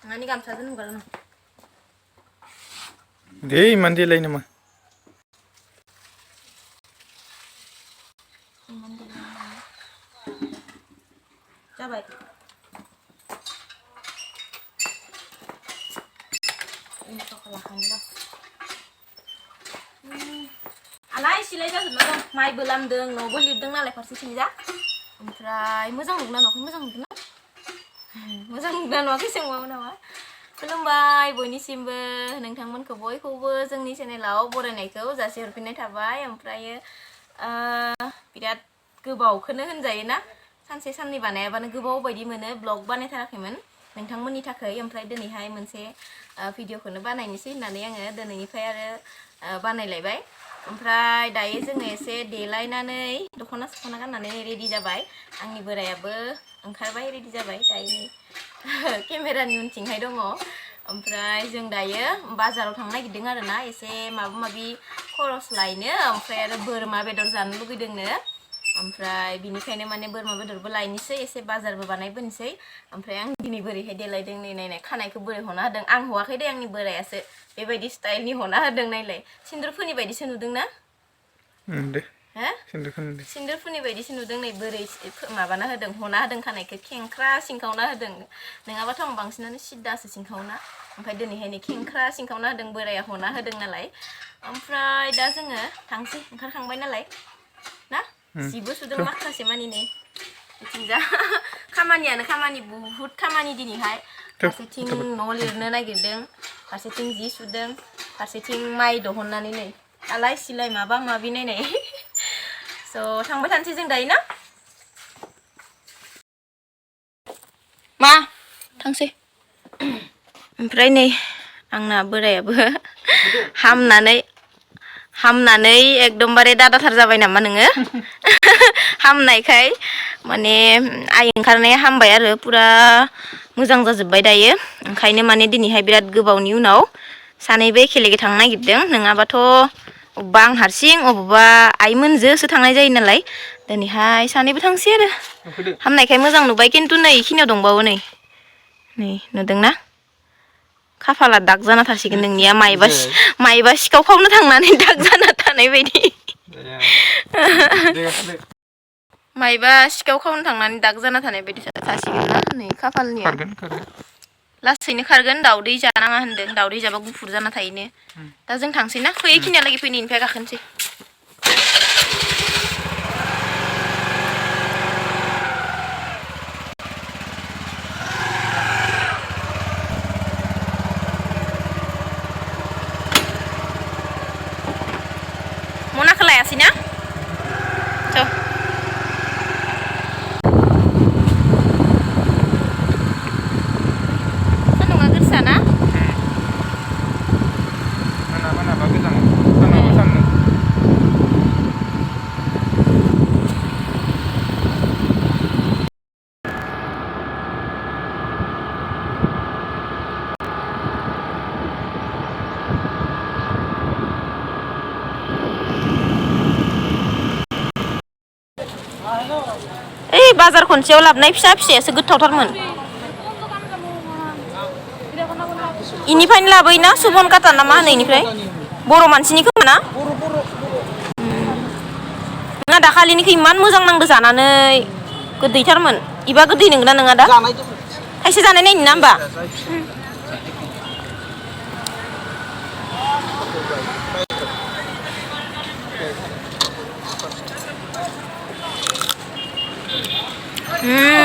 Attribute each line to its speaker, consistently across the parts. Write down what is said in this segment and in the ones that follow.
Speaker 1: Ngani gamsa dun galan.
Speaker 2: Deh mandi lain nama.
Speaker 1: Coba. Ini kekalahan dah. Alai silai jatuh nol. Mai belam deng, no boleh deng nalai farsi sini ja. Omprai, moजां नुगोना नुवाखै मोजां नुदोंना? मोजां नुगोना नुवाखै सोंबावो नामा? खुलुमबाय बयनिसिमबो नोंथांमोनखौ बयखौबो जोंनि चेनेलाव बरायनायखौ जासिहरफिननाय थाबाय ओमफ्रायो बिराद गोबावखौनो होनजायो ना सानसे साननै बानायाबानो गोबाव बायदि मोनो ब्लग बानायथाराखैमोन नोंथांमोननि थाखाय ओमफ्राय दिनैहाय मोनसे भिडिअखौनो बानायनोसै होननानै आङो दिनैनिफ्राय आरो बानायलायबाय ओमफ्राय दायो जोङो एसे देलायनानै दख'ना सख'ना गाननानै रेडि जाबाय आंनि बोरायाबो ओंखारबाय रेडि जाबाय दायो केमेरानि उनथिंहाय दङ ओमफ्राय जों दायो बाजाराव थांनो नागिरदों आरोना एसे माबा माबि खरस लायनो ओमफ्राय आरो बोरमा बेदर जानो लुगैदोंनो ओमफ्राय बिनिखायनो माने बोरमा बेदरबो लायनोसै एसे बाजारबो बानायबोनोसै ओमफ्राय आं दिनै बोरैहाय देलायदों नै नायनाय खानायखौ बोरै हना होदों आं हवाखै दे आंनि बोरायासो बेबायदि स्टाइलनि हना होदों नायलाय सिन्दुरफोरनि बायदिसो नुदोंना
Speaker 2: दे
Speaker 1: हो सिन्दुरफोरनि बायदिसो नुदों नै बोरै माबाना होदों हना होदों खानायखौ खेंख्रा सिंखावना होदों नङाबाथ' आं बांसिनानो सिद्दासो सिंखावना ओमफ्राय दिनैहाय नै खेंख्रा सिंखावना होदों बोराया हना होदों नालाय ओमफ्राय दा जोङो थांसै ओंखारखांबाय नालाय ना जिबो सुदों माखासे मानि नै बिथिंजा खामानियानो खामानि बुहुत खामानि दिनैहाय फारसेथिं न' लिरनो नागिरदों फारसेथिं जि सुदों फारसेथिं माइ दहननानै नै आलाय सिलाय माबा माबि नायनाय स' थांबाय थानोसै जों दायो ना मा थांसै ओमफ्राय नै आंना बोरायाबो हामनानै एकदमबारे दादाथार जाबाय नामा नोङो हामनायखाय माने आइ ओंखारनाया हामबाय आरो पुरा मोजां जाजोब्बाय दायो ओंखायनो माने दिनैहाय बिराद गोबावनि उनाव सानैबो एखेलेगे थांनो नागिरदों नङाबाथ' अबेबा आं हारसिं अबेबा आइमोनजोंसो थांनाय जायो नालाय दिनैहाय सानैबो थांसै आरो हामनायखाय मोजां नुबाय खिन्थु नै इखिनियाव दंबावो नै नुदोंना खाफाला दाग जाना थासिगोन नोंनिया मायबा सिखाव खावनो थांनानै दाग जाना थानाय बायदि मायबा सिखाव खावनो थांनानै दाग जाना थानाय बायदि थासिगोन ना नै खाफालनिया लासैनो खारगोन दाउदै जानाङा होनदों दाउदै जाबा गुफुर जाना थायोनो दा जों थांसै ना फैखिनियालागै फैनायनिफ्राय गाखोनोसै मनाखौ लायासै ना सान्दुङा गोसा ना बाजार खनसेयाव लाबोनाय फिसा फिसायासो गोथावथारमोन इनिफ्रायनो लाबोयोना सुबन काटा ना मा होनो इनिफ्राय बर' मानसिनि खोमा ना नोंहा दाखालिनिखौ इमान मोजां नांदो जानानै गोदैथारमोन इबा गोदै नोंगोना नोङा दा खायसे जानाय नायनो ना होमबा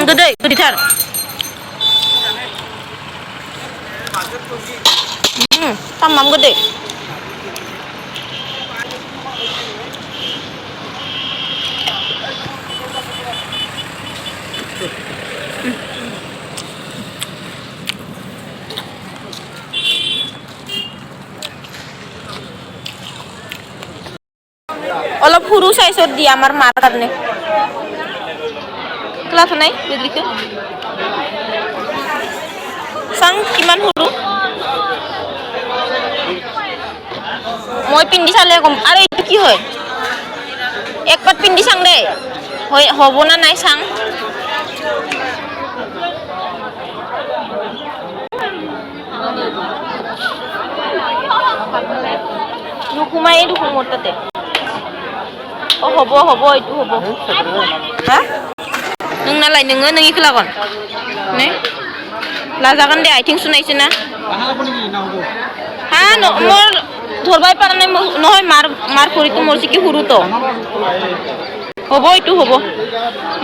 Speaker 1: गोदैथार तामाम गोदै অলপ সৰু সাইজত দিয়া আমাৰ মাৰ কাৰণে ক্লাছ নাই বেদৰিকে চাং কিমান সৰু মই পিন্ধি চালে গম আৰে এইটো কি হয় এক পাত পিন্ধি চাং দে হ'ব না নাই চাং দুকুমাই দুকুম মোৰ তাতে অ হ'ব এইটো হ'ব হা नोंनालाय नोङो नोंनिखौ लागोन ने लाजागोन दे आथिं सुनायसो ना হ্যাঁ মোর ধরবাই পারা নাই নহয় মার করি তো মোর কি হুরু তো হ'ব এইটো হ'ব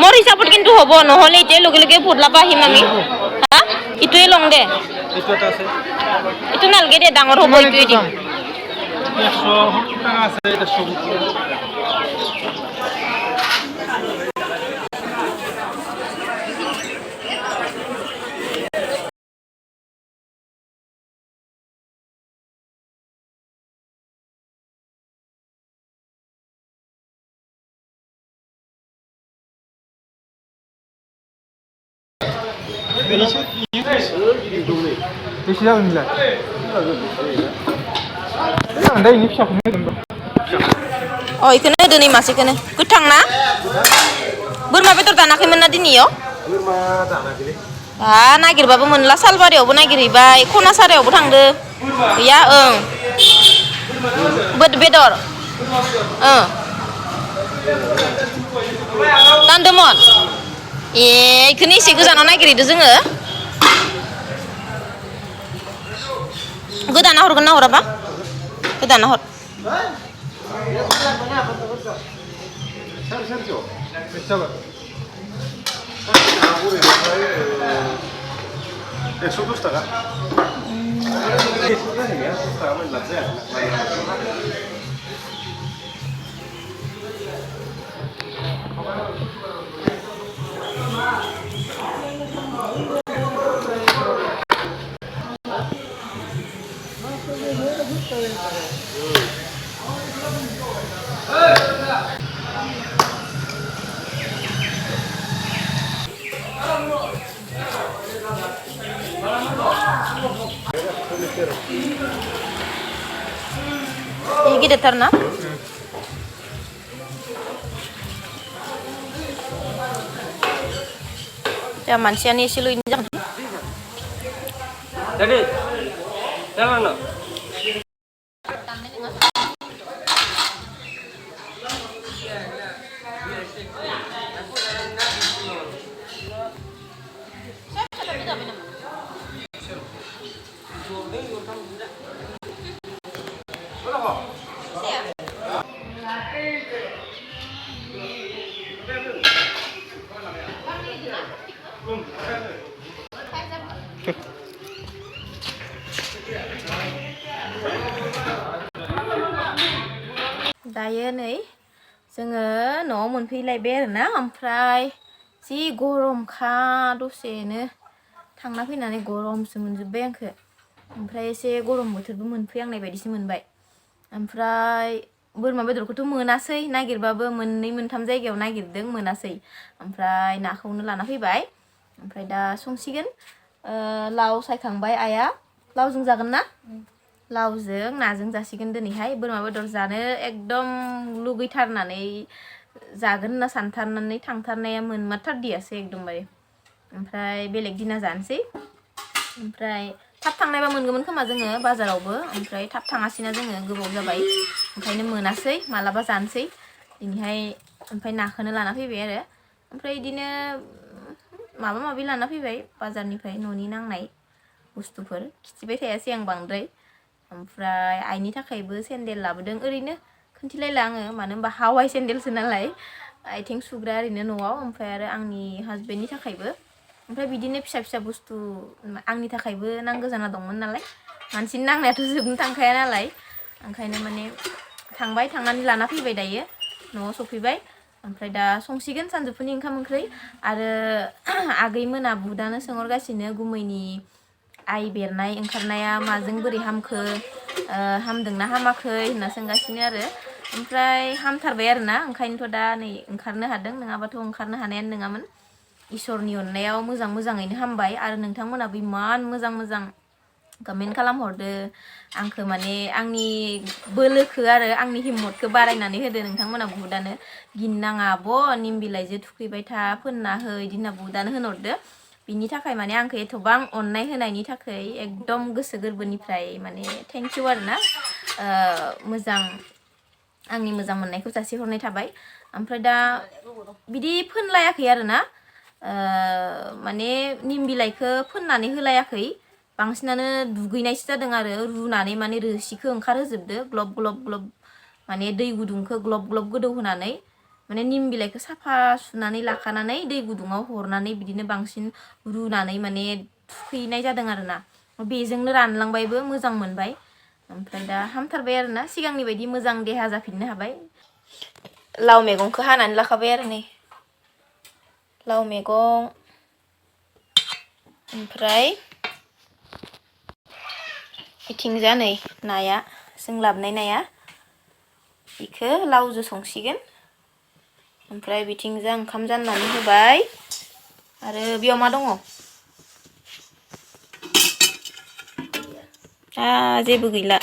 Speaker 1: মোর হিসাবত কিন্তু হ'ব নহলে এটাই লগে লগে ফুটলাবা আহিম আমি হা ইটোৱে লং দে এইটো নালগে দে ডাঙৰ হ'ব এইটোৱে দিম
Speaker 3: 170 টাকা আছে এটা 170 बेसे जागोन नोंलाय दा इनि फिसाखौनो होगोन
Speaker 1: अ इखौनो होदो नै मासेखौनो गोथां ना बोरमा बेदर दानाखैमोन ना दिनैयाव
Speaker 3: बोरमा दानाखैलै
Speaker 1: नागिरबाबो मोनला सालबारियावबो नागिरहैबाय खना सारायावबो थांदो गैया ओं बेदर दानदोंमोन ए इखौनो एसे गोजानाव नागिरहैदो जोङो गोदाना हरगोन ना हराबा गोदाना हर Ini गिदिरथार ना दा मानसियानो एसेल' इनो जागोन
Speaker 3: Jadi, jalan no.
Speaker 1: दायो नै जोङो न'आव मोनफैलायबाय आरोना ओमफ्राय जि गरमखा दसेनो थांना फैनानै गरमसो मोनजोब्बाय आंखो ओमफ्राय एसे गरम बोथोरबो मोनफैहांनाय बायदिसो मोनबाय ओमफ्राय बोरमा बेदरखौथ' मोनासै नागिरबाबो मोननै मोनथाम जायगायाव नागिरदों मोनासै ओमफ्राय नाखौनो लाना फैबाय ओमफ्राय दा संसिगोन लाव सायखांबाय आइया लावजों जागोन ना लावजों नाजों जासिगोन दिनैहाय बोरमा बेदर जानो एकदम लुगैथारनानै जागोन होनना सानथारनानै थांथारनाया मोनमारथारदियासै एकदमबारे ओमफ्राय बेलेग दिना जानोसै ओमफ्राय थाब थांनायबा मोनगौमोन खोमा जोङो बाजारावबो ओमफ्राय थाब थाङासैना जोङो गोबाव जाबाय ओंखायनो मोनासै मालाबा जानोसै दिनैहाय ओमफ्राय नाखौनो लाना फैबाय आरो ओमफ्राय बिदिनो माबा माबि लाना फैबाय बाजारनिफ्राय न'नि नांनाय बुस्थुफोर खिथिबाय थायासै आं बांद्राय ओमफ्राय आइनि थाखायबो सेन्देल लाबोदों ओरैनो खोन्थिलायला आङो मानो होनबा हावाइ सेन्देलसो नालाय आथिं सुग्रा ओरैनो न'आव ओमफ्राय आरो आंनि हाजबेन्डनि थाखायबो ओमफ्राय बिदिनो फिसा फिसा बुस्थु आंनि थाखायबो नांगौ जाना दंमोन नालाय मानसिनि नांनायाथ' जोबनो थांखाया नालाय ओंखायनो माने थांबाय थांनानै लाना फैबाय दायो न'आव सफैबाय ओमफ्राय दा संसिगोन सानजौफुनि ओंखाम ओंख्रि आरो आगै मोना बुदानो सोंहरगासिनो गुमैनि आइ बेरनाय ओंखारनाया माजों बोरै हामखो हामदोंना हामाखै होनना सोंगासिनो आरो ओमफ्राय हामथारबाय आरोना ओंखायनोथ' दा नै ओंखारनो हादों नङाबाथ' ओंखारनो हानायानो नङामोन इसोरनि अननायाव मोजाङैनो हामबाय आरो नोंथांमोनाबो इमान मोजां कमेन्ट खालामहरदो आंखो माने आंनि बोलोखो आरो आंनि हिम्मतखौ बारायनानै होदो नोंथांमोना बुहुदानो गिनाङा आब' निम बिलाइजों थुखैबाय था फोनना हो इदि होनना बुहुदानो होनहरदो बिनि थाखाय माने आंखौ एथबां अननाय होनायनि थाखाय एकदम गोसो गोरबोनिफ्राय माने थेंक इउ आरोना मोजां आंनि मोजां मोननायखौ जासिहरनाय थाबाय ओमफ्राय दा बिदि फोनलायाखै आरोना माने निम बिलाइखौ फोननानै होलायाखै बांसिनानो दुगैनायसो जादों आरो रुनानै माने रोसिखौ ओंखारहोजोबदो ग्लब ग्लब ग्लब माने दै गुदुंखौ ग्लब ग्लब गोदौ होनानै माने निम बिलाइखौ साफा सुनानै लाखानानै दै गुदुङाव हरनानै बिदिनो बांसिन रुनानै माने थुखैनाय जादों आरोना बेजोंनो रानलांबायबो मोजां मोनबाय ओमफ्राय दा हामथारबाय आरोना सिगांनि बायदि मोजां देहा जाफिननो हाबाय लाव मैगंखौ हानानै लाखाबाय आरो नै लाव मैगं ओमफ्राय बिथिंजा नै नाया जों लाबोनाय नाया बेखौ लावजों संसिगोन ओमफ्राय बिथिंजा ओंखाम जाननानै होबाय आरो बेयाव मा दङ जेबो गैला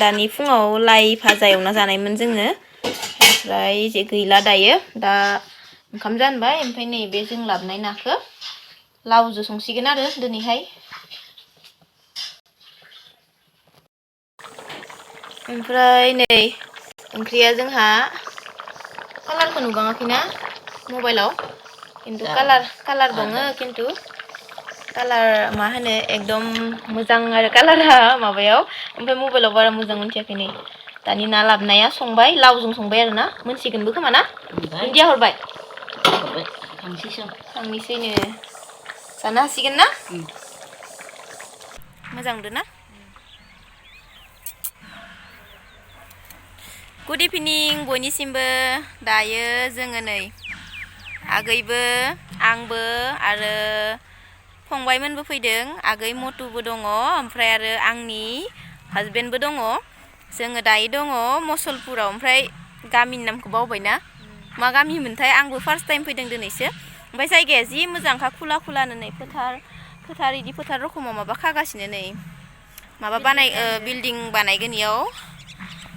Speaker 1: दानि फुङाव लाइ भाजा एवना जानायमोन जोङो ओमफ्राय जे गैला दायो दा ओंखाम जानबाय ओमफ्राय नैबे जों लाबोनाय नाखौ लावजों संसिगोन आरो दिनैहाय ओमफ्राय नै ओंख्रिया जोंहा कालारखौ नुबाङाखैना मबाइलाव खिन्थु कालार दङ खिन्थु कालार मा होनो एकदम मोजां आरो कालारा माबायाव ओमफ्राय मबाइलाव बारा मोजां मोनथियाखै नै दानि ना लाबोनाया संबाय लावजों संबाय आरो ना मोनसिगोनबो खोमा ना दुन्दिया हरबाय खांनोसैनो जानो हासिगोन ना मोजां मोनदों ना गुड इभिनिं बयनिसिमबो दायो जोङो नै आगैबो आंबो आरो फंबायमोनबो फैदों आगै मटुबो दङ ओमफ्राय आरो आंनि हासबेन्डबो दङ जोङो दायो दङ मसलपुराव ओमफ्राय गामिनि नामखौ बावबायना मा गामि मोनथाय आंबो फार्स्ट टाइम फैदों दिनैसो ओमफ्राय जायगाया जि मोजांखा खुला खुलानो नै फोथार इदि फोथार रखमाव माबा खागासिनो नै माबा बिल्डिं बानायगोन इयाव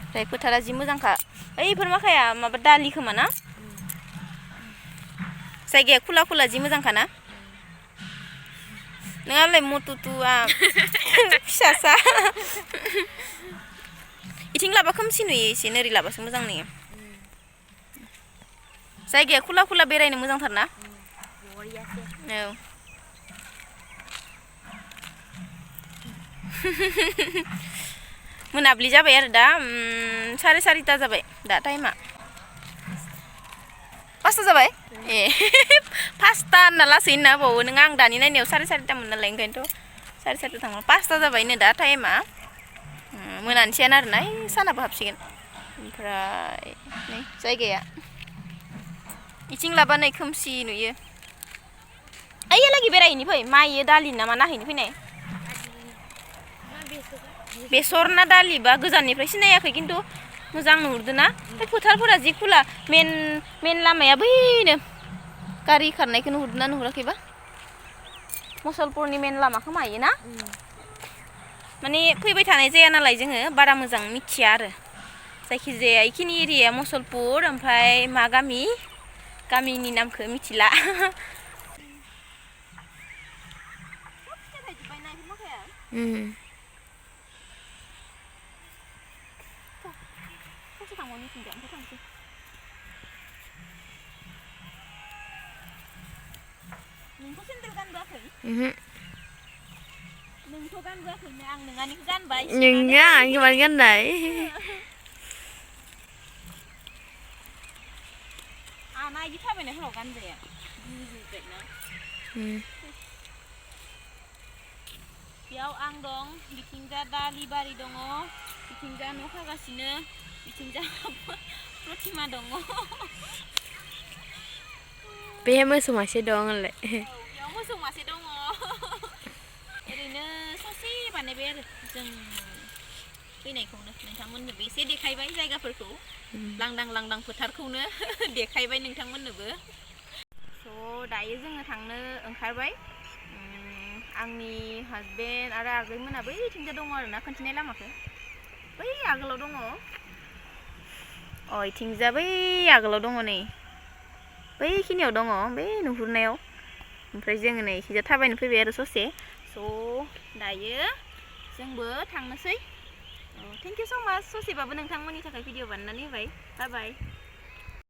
Speaker 1: ओमफ्राय फोथारा जि मोजांखा ओइफोर माखाया माबा दालि खोमा ना जायगाया खुला खुला जि मोजांखा ना नङालाय मटुटुआ फिसासा इथिं लाबा खोमसि नुयो एसे नोरै लाबासो मोजां नुयो जायगाया खुला खुला बेरायनो मोजांथार ना औ मोनाब्लि जाबाय आरो दा 4:30 जाबाय दा टाइमा 5 जाबाय ए 5 होनना लासै होनना होबावो नों आं दानि नायनायाव 4:30 मोन नालाय ओंखायनोथ' 4:30 थांबा 5 जाबायनो दा टाइमा मोनानोसैयानो आरोना सानाबो हाबसिगोन ओमफ्राय नै जायगाया इथिं लाबा नै खोमसि नुयो ओइयालागै बेरायहैनो फै माइयो दालि ना मा नाहैनो फैनाय बेसर ना दालि बा गोजाननिफ्राय सिनायाखै खिन्थु मोजां नुहुरदों ना फोथारफोरा जि खुला मेन लामाया बैनो गारि खारनायखौ नुहुरदों ना नुहुराखैबा मसलपुरनि मेन लामाखौ मायो ना माने फैबाय थानाय जाया नालाय जोङो बारा मोजां मिथिया आरो जायखिजाया इखिनि एरियाया मसलपुर ओमफ्राय मा गामिनि नामखौ मिथिला नोंथ' सेन्देल गानबोआखै नोंथ' गानबोआखैनो आं नोंहानिखौ गानबाय
Speaker 4: नोंनिया आंखौ मानो गाननाय
Speaker 1: आंना इदि थाबायनायफोराव गानजाया बुजुबायना बेयाव आं दं बिथिंजा दालि बारि दङ बिथिंजा न' खागासिनो बिथिंजा प्रतिमा दङ
Speaker 4: बेहाय मोसौ मासे दं होनलाय
Speaker 1: बेयाव मोसौ मासे दङ ओरैनो ससे बानायबाय आरो जों फैनायखौनो नोंथांमोननोबो एसे देखायबाय जायगाफोरखौ लांदां फोथारखौनो देखायबाय नोंथांमोननोबो स' दायो जोङो थांनो ओंखारबाय आंनि हासबेन्ड आरो आगैमोना बैथिंजा दङ आरोना खोन्थिनाय लामाखौ बै आगोलाव दङ इथिंजा बै आगोलाव दङ नै बैखिनियाव दङ बै नुहुरनायाव ओमफ्राय जोङो नै खिजा थाबायनो फैबाय आरो ससे स' दायो जोंबो थांनोसै थेंक इउ स' माच ससेबाबो नोंथांमोननि थाखाय भिडिअ बानायनानै होबाय बाय बाय